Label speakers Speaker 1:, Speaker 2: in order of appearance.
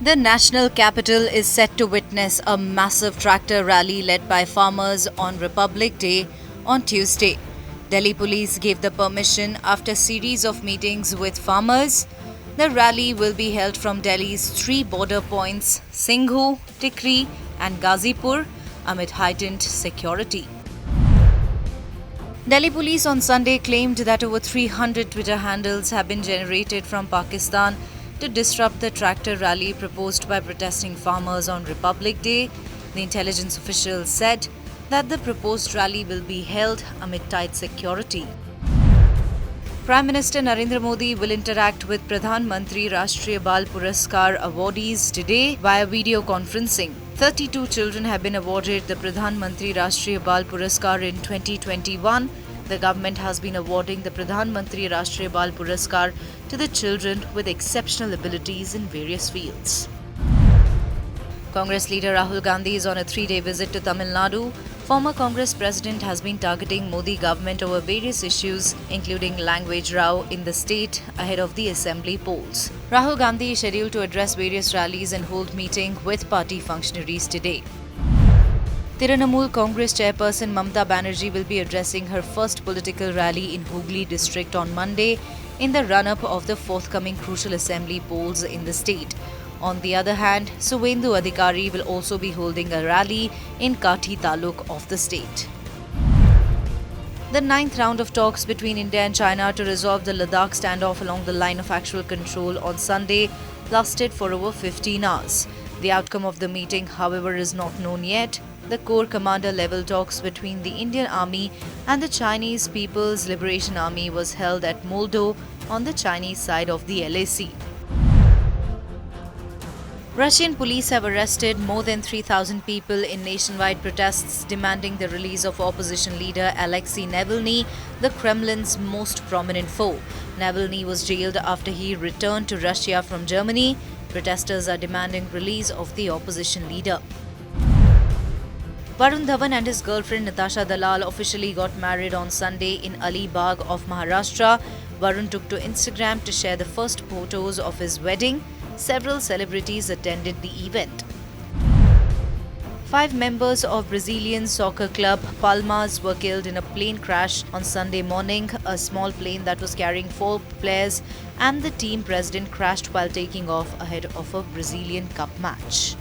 Speaker 1: The national capital is set to witness a massive tractor rally led by farmers on Republic Day on Tuesday. Delhi police gave the permission after a series of meetings with farmers. The rally will be held from Delhi's three border points, Singhu, Tikri, and Ghazipur, amid heightened security. Delhi police on Sunday claimed that over 300 Twitter handles have been generated from Pakistan to disrupt the tractor rally proposed by protesting farmers on Republic Day. The intelligence officials said that the proposed rally will be held amid tight security. Prime Minister Narendra Modi will interact with Pradhan Mantri Rashtriya Bal Puraskar awardees today via video conferencing. 32 children have been awarded the Pradhan Mantri Rashtriya Bal Puraskar in 2021. The government has been awarding the Pradhan Mantri Rashtriya Bal Puraskar to the children with exceptional abilities in various fields. Congress leader Rahul Gandhi is on a 3-day visit to Tamil Nadu. Former Congress president has been targeting Modi government over various issues, including language row in the state ahead of the assembly polls. Rahul Gandhi is scheduled to address various rallies and hold meeting with party functionaries today. Tirunamul Congress chairperson Mamata Banerjee will be addressing her first political rally in Hooghly district on Monday in the run-up of the forthcoming crucial assembly polls in the state. On the other hand, Suvendu Adhikari will also be holding a rally in Kathi Taluk of the state. The ninth round of talks between India and China to resolve the Ladakh standoff along the line of actual control on Sunday lasted for over 15 hours. The outcome of the meeting, however, is not known yet. The Corps Commander level talks between the Indian Army and the Chinese People's Liberation Army was held at Moldo on the Chinese side of the LAC. Russian police have arrested more than 3,000 people in nationwide protests demanding the release of opposition leader Alexei Navalny, the Kremlin's most prominent foe. Navalny was jailed after he returned to Russia from Germany. Protesters are demanding release of the opposition leader. Varun Dhawan and his girlfriend Natasha Dalal officially got married on Sunday in Alibag of Maharashtra. Varun took to Instagram to share the first photos of his wedding. Several celebrities attended the event. 5 members of Brazilian soccer club Palmas were killed in a plane crash on Sunday morning. A small plane that was carrying 4 players and the team president crashed while taking off ahead of a Brazilian Cup match.